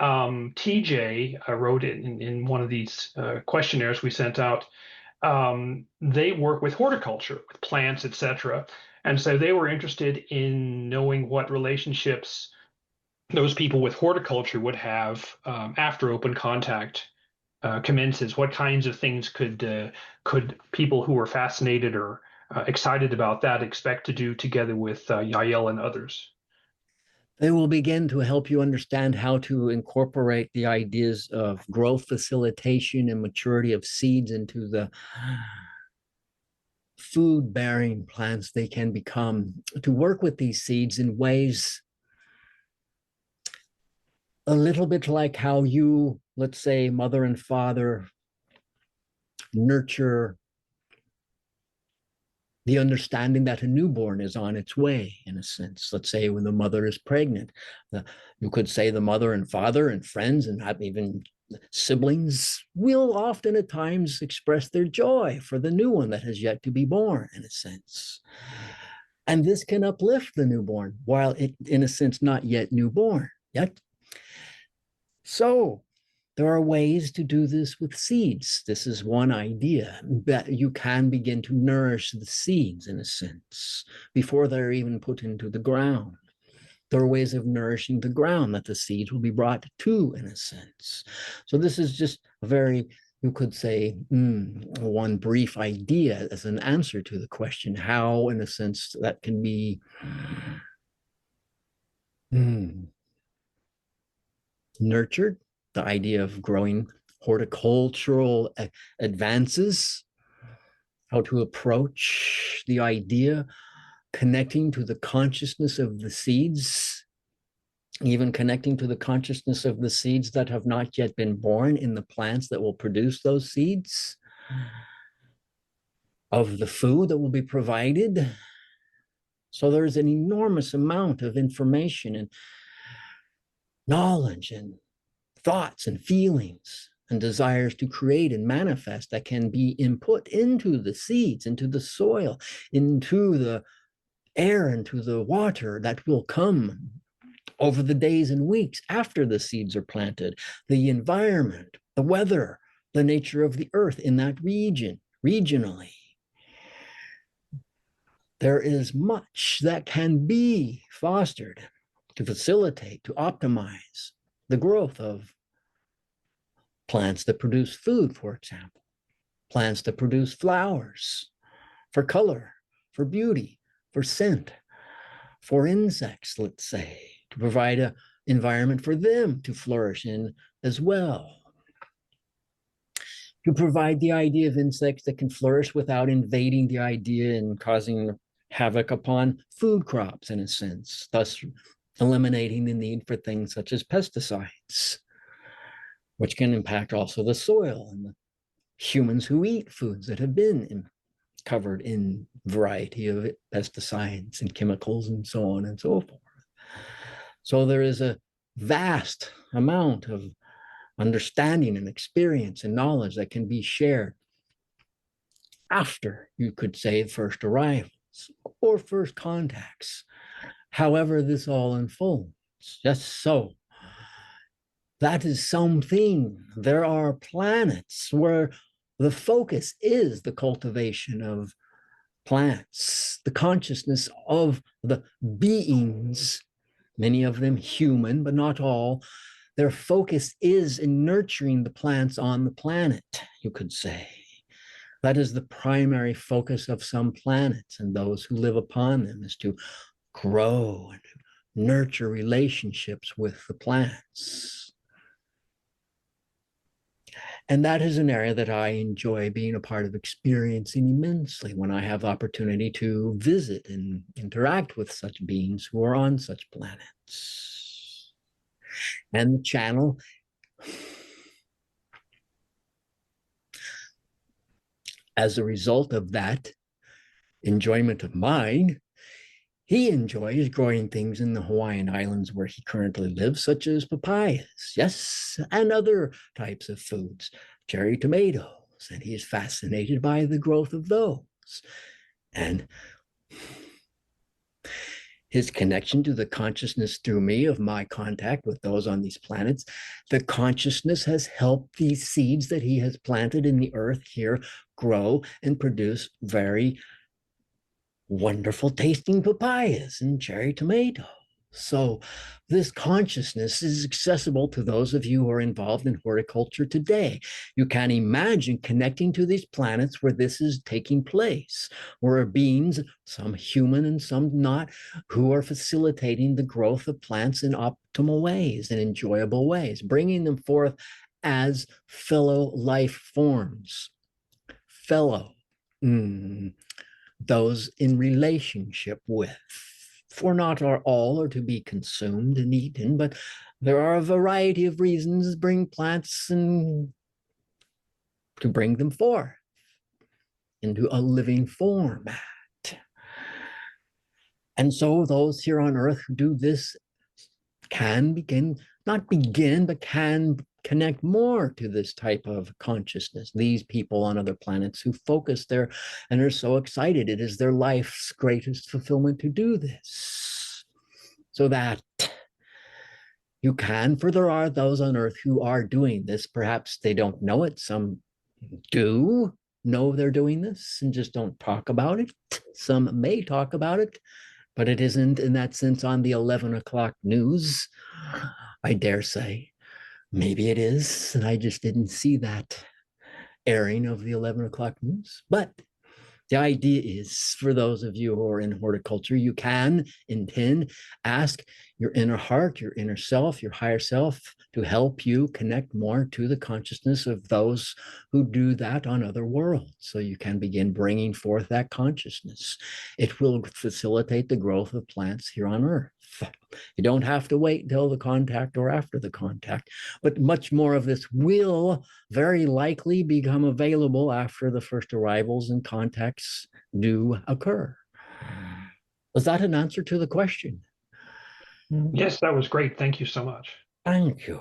TJ wrote it in one of these questionnaires we sent out. They work with horticulture, with plants, etc. And so they were interested in knowing what relationships those people with horticulture would have after open contact commences. What kinds of things could people who are fascinated or excited about that expect to do together with Yael and others? They will begin to help you understand how to incorporate the ideas of growth facilitation and maturity of seeds into the food bearing plants they can become, to work with these seeds in ways a little bit like how you, let's say, mother and father nurture the understanding that a newborn is on its way, in a sense. Let's say when the mother is pregnant, you could say the mother and father and friends and even siblings will often at times express their joy for the new one that has yet to be born, in a sense. And this can uplift the newborn while it, in a sense, not yet newborn yet. So there are ways to do this with seeds. This is one idea that you can begin to nourish the seeds, in a sense, before they're even put into the ground. There are ways of nourishing the ground that the seeds will be brought to, in a sense. So this is just a very, you could say, one brief idea as an answer to the question, how, in a sense, that can be nurtured, the idea of growing horticultural advances, how to approach the idea, connecting to the consciousness of the seeds, even connecting to the consciousness of the seeds that have not yet been born in the plants that will produce those seeds, of the food that will be provided. So there's an enormous amount of information and knowledge and thoughts and feelings and desires to create and manifest that can be input into the seeds, into the soil, into the air, into the water that will come over the days and weeks after the seeds are planted, the environment, the weather, the nature of the earth in that region, regionally. There is much that can be fostered to facilitate, to optimize the growth of plants that produce food, for example, plants that produce flowers for color, for beauty, for scent, for insects, let's say, to provide an environment for them to flourish in as well. To provide the idea of insects that can flourish without invading the idea and causing havoc upon food crops, in a sense, thus eliminating the need for things such as pesticides, which can impact also the soil and the humans who eat foods that have been covered in variety of pesticides and chemicals and so on and so forth. So there is a vast amount of understanding and experience and knowledge that can be shared after, you could say, first arrivals or first contacts. However, this all unfolds. Just so. That is something. There are planets where the focus is the cultivation of plants, the consciousness of the beings, many of them human, but not all. Their focus is in nurturing the plants on the planet, you could say. That is the primary focus of some planets, and those who live upon them is to grow and nurture relationships with the plants. And that is an area that I enjoy being a part of, experiencing immensely when I have the opportunity to visit and interact with such beings who are on such planets. And the channel, as a result of that enjoyment of mine, he enjoys growing things in the Hawaiian Islands where he currently lives, such as papayas, yes, and other types of foods, cherry tomatoes, and he is fascinated by the growth of those. And his connection to the consciousness through me of my contact with those on these planets. The consciousness has helped these seeds that he has planted in the earth here grow and produce very wonderful tasting papayas and cherry tomatoes. So this consciousness is accessible to those of you who are involved in horticulture today. You can imagine connecting to these planets where this is taking place, where beings, some human and some not, who are facilitating the growth of plants in optimal ways and enjoyable ways, bringing them forth as fellow life forms. Fellow. Those in relationship with. For not all are to be consumed and eaten, but there are a variety of reasons to bring plants and to bring them forth into a living format. And so those here on earth who do this can begin, not begin, but can connect more to this type of consciousness. These people on other planets who focus there and are so excited. It is their life's greatest fulfillment to do this. So that you can, for there are those on earth who are doing this. Perhaps they don't know it. Some do know they're doing this and just don't talk about it. Some may talk about it, but it isn't in that sense on the 11 o'clock news, I dare say. Maybe it is, and I just didn't see that airing of the 11 o'clock news. But the idea is for those of you who are in horticulture, you can intend, ask your inner heart, your inner self, your higher self to help you connect more to the consciousness of those who do that on other worlds. So you can begin bringing forth that consciousness. It will facilitate the growth of plants here on Earth. You don't have to wait until the contact or after the contact, but much more of this will very likely become available after the first arrivals and contacts do occur. Was that an answer to the question? Yes, that was great. Thank you so much. Thank you.